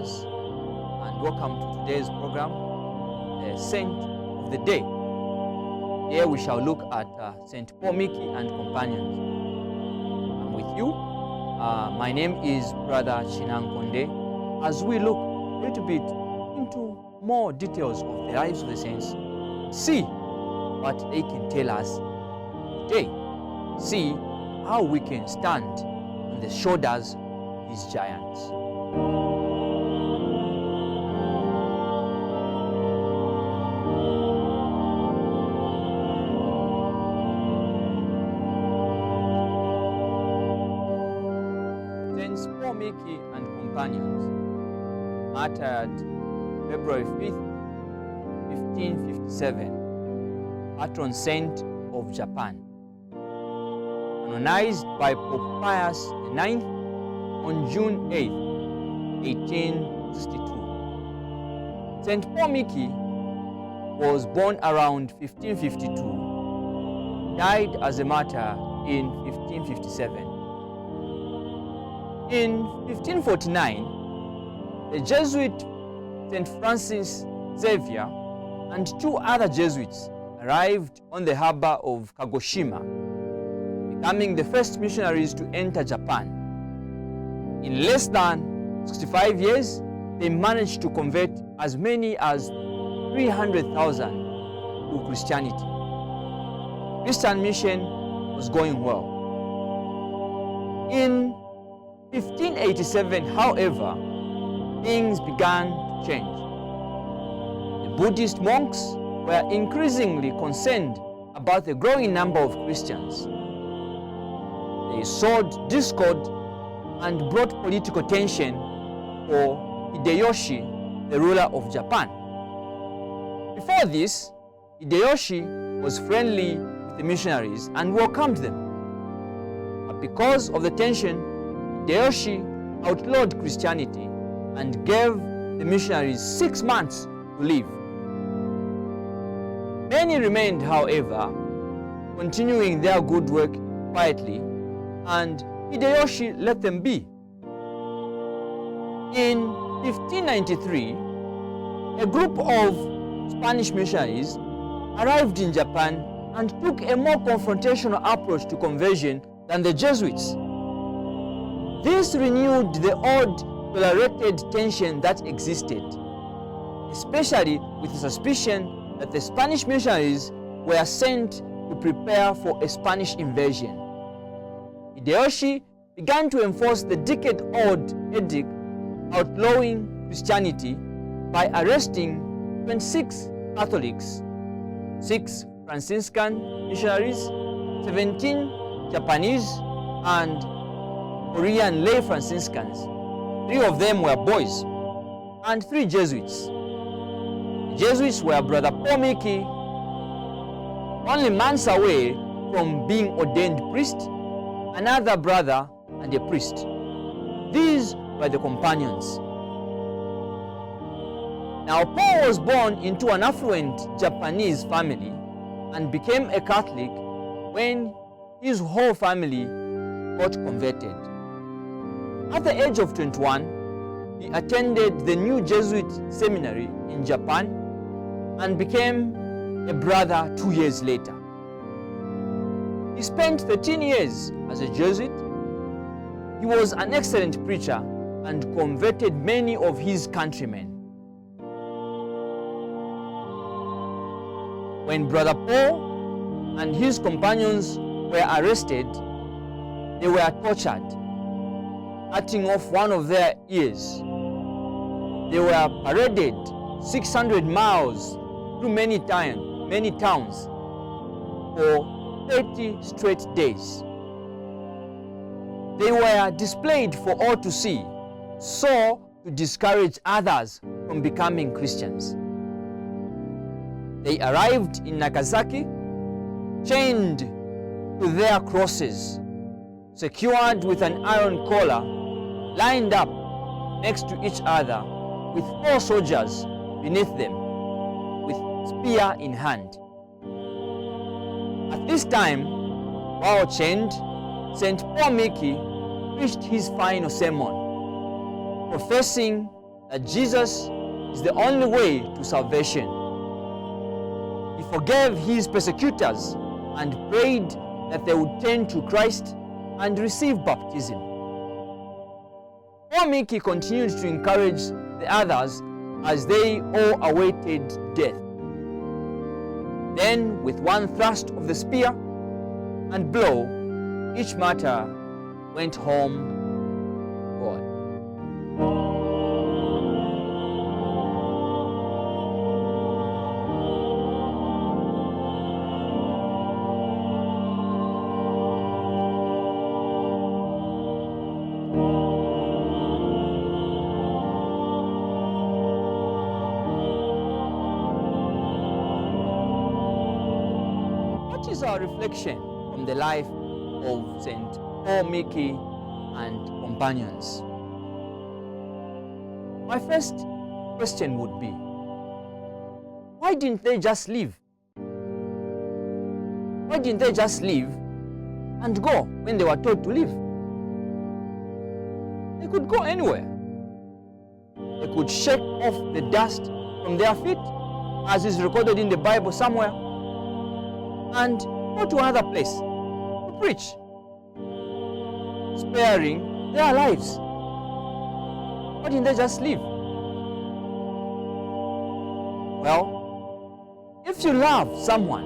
Greetings and welcome to today's program, the Saint of the Day. Here we shall look at Saint Paul, Miki and companions. I'm with you. My name is Brother Chinankonde. As we look a little bit into more details of the lives of the saints, see what they can tell us today. See how we can stand on the shoulders of these giants. Saints Paul, Miki and companions martyred February 5th, 1557, patron saint of Japan. Canonized by Pope Pius IX on June 8, 1862. Saint Paul Miki was born around 1552, died as a martyr in 1557. In 1549, the Jesuit St. Francis Xavier and two other Jesuits arrived on the harbor of Kagoshima, becoming the first missionaries to enter Japan. In less than 65 years, they managed to convert as many as 300,000 to Christianity. Christian mission was going well. In 1587, however, things began to change. The Buddhist monks were increasingly concerned about the growing number of Christians. They sowed discord and brought political tension for Hideyoshi, the ruler of Japan. Before this, Hideyoshi was friendly with the missionaries and welcomed them. But because of the tension, Hideyoshi outlawed Christianity and gave the missionaries 6 months to live. Many remained, however, continuing their good work quietly, and Hideyoshi let them be. In 1593, a group of Spanish missionaries arrived in Japan and took a more confrontational approach to conversion than the Jesuits. This renewed the old tolerated tension that existed, especially with the suspicion that the Spanish missionaries were sent to prepare for a Spanish invasion. Hideyoshi began to enforce the decade-old edict outlawing Christianity by arresting 26 Catholics, 6 Franciscan missionaries, 17 Japanese and Korean lay Franciscans. 3 of them were boys, and 3 Jesuits. The Jesuits were Brother Paul Miki, only months away from being ordained priest, another brother and a priest. These were the companions. Now Paul was born into an affluent Japanese family and became a Catholic when his whole family got converted. At the age of 21, he attended the new Jesuit seminary in Japan and became a brother 2 years later. He spent 13 years as a Jesuit. He was an excellent preacher and converted many of his countrymen. When Brother Paul and his companions were arrested, they were tortured, cutting off one of their ears. They were paraded 600 miles through many towns for 30 straight days. They were displayed for all to see, so to discourage others from becoming Christians. They arrived in Nagasaki, chained to their crosses, secured with an iron collar, lined up next to each other with 4 soldiers beneath them, with spear in hand. At this time, while chained, St. Paul Miki preached his final sermon, professing that Jesus is the only way to salvation. He forgave his persecutors and prayed that they would turn to Christ and receive baptism. Miki continued to encourage the others as they all awaited death. Then, with one thrust of the spear and blow, each martyr went home God. What is our reflection from the life of St. Miki and companions? My first question would be, why didn't they just leave? Why didn't they just leave and go when they were told to leave? They could go anywhere. They could shake off the dust from their feet, as is recorded in the Bible somewhere, and go to another place to preach, sparing their lives. Why didn't they just leave? Well, if you love someone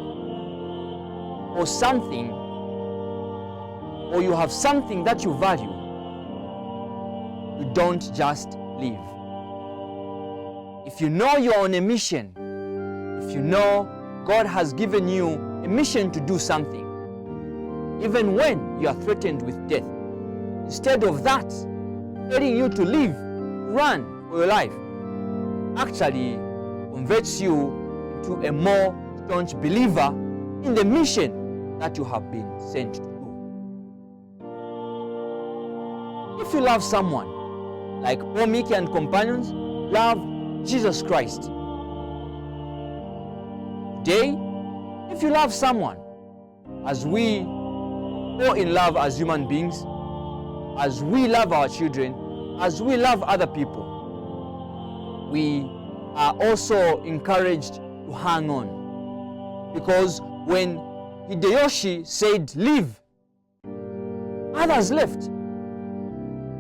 or something, or you have something that you value, you don't just leave. If you know you're on a mission, if you know God has given you a mission to do something, even when you are threatened with death, instead of that telling you to leave, run for your life, actually converts you into a more staunch believer in the mission that you have been sent to do. If you love someone, like Miki and companions love Jesus Christ, today, if you love someone, as we fall in love as human beings, as we love our children, as we love other people, we are also encouraged to hang on. Because when Hideyoshi said leave, others left.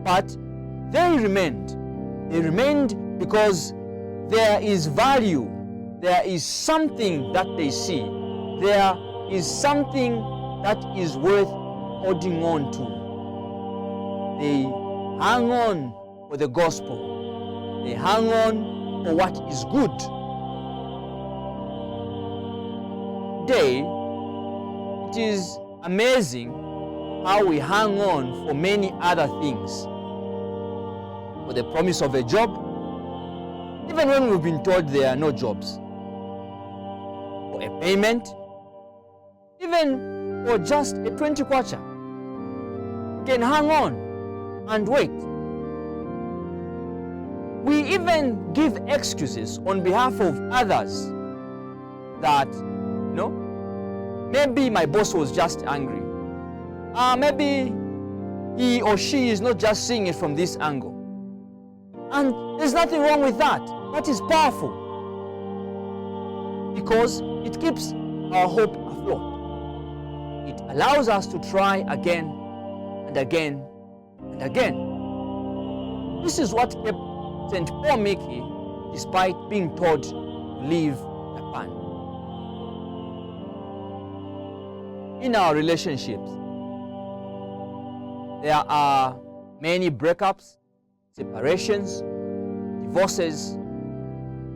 But they remained. They remained because there is value. There is something that they see. There is something that is worth holding on to. They hang on for the gospel. They hang on for what is good. Today, it is amazing how we hang on for many other things. For the promise of a job, even when we've been told there are no jobs. For a payment, even for just a 20 kwacha. We can hang on and wait. We even give excuses on behalf of others that, maybe my boss was just angry. Maybe he or she is not just seeing it from this angle. And there's nothing wrong with that. That is powerful. Because it keeps our hope afloat. It allows us to try again and again and again. This is what kept St. Miki despite being told to leave Japan. In our relationships, there are many breakups, separations, divorces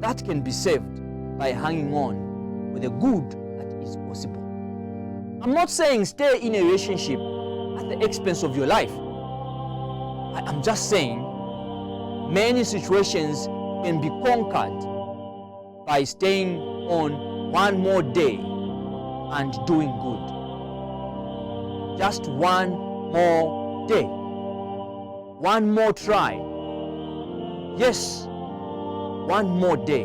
that can be saved by hanging on with the good that is possible. I'm not saying stay in a relationship at the expense of your life. I'm just saying many situations can be conquered by staying on one more day and doing good. Just one more day. One more try. Yes, one more day.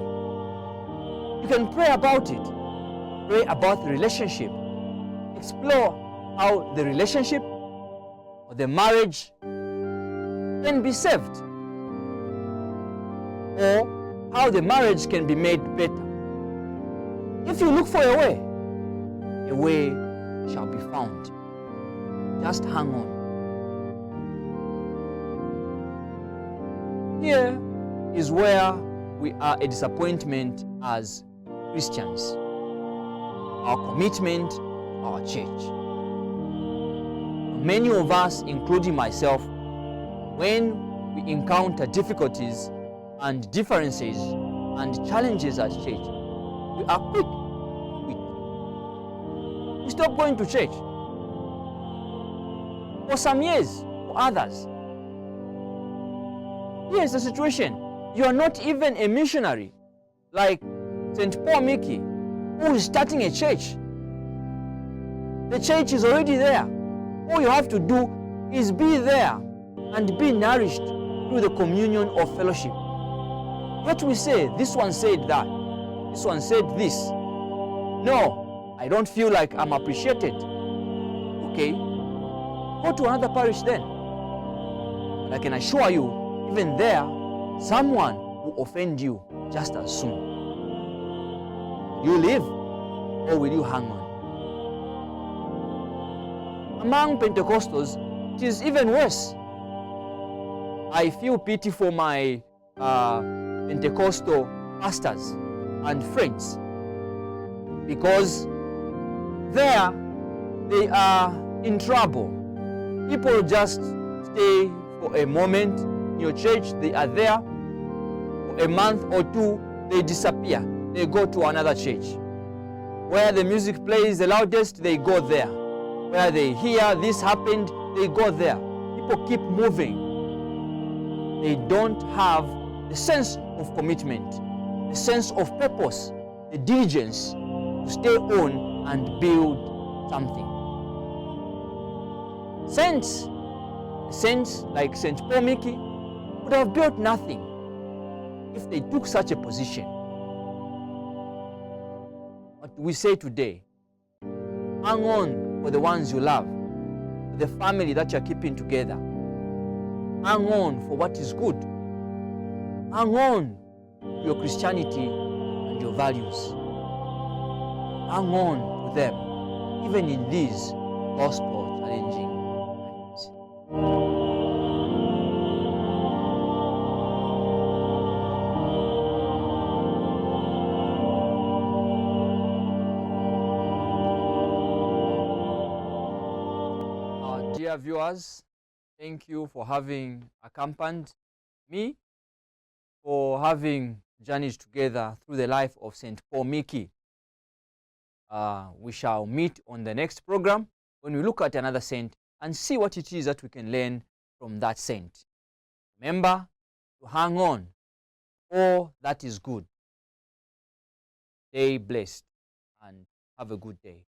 You can pray about it. Pray about the relationship. Explore how the relationship or the marriage can be saved. or how the marriage can be made better. If you look for a way shall be found. Just hang on. Here is where we are a disappointment as Christians. Our commitment to our church. Many of us, including myself, when we encounter difficulties and differences and challenges at church, we are quick to quit. We stop going to church. For some years, for others. Here's the situation. You are not even a missionary like St. Paul Miki, who is starting a church. The church is already there. All you have to do is be there and be nourished through the communion of fellowship. Yet we say, this one said that, this one said this. No, I don't feel like I'm appreciated. Okay, go to another parish then. But I can assure you, even there, someone will offend you just as soon. Will you leave or will you hang on? Among Pentecostals, it is even worse. I feel pity for my Pentecostal pastors and friends, because there they are in trouble. People just stay for a moment in your church, they are there for a month or two, they disappear. They go to another church. Where the music plays the loudest, they go there. Where they hear this happened, they go there. People keep moving. They don't have the sense of commitment, the sense of purpose, the diligence to stay on and build something. Saints like St. Paul Miki would have built nothing if they took such a position. What we say today, hang on for the ones you love, for the family that you're keeping together. Hang on for what is good. Hang on to your Christianity and your values. Hang on to them, even in these gospel challenging times. Dear viewers, thank you for having accompanied me, for having journeyed together through the life of St. Paul Miki. We shall meet on the next program when we look at another saint and see what it is that we can learn from that saint. Remember to hang on. All that is good. Stay blessed and have a good day.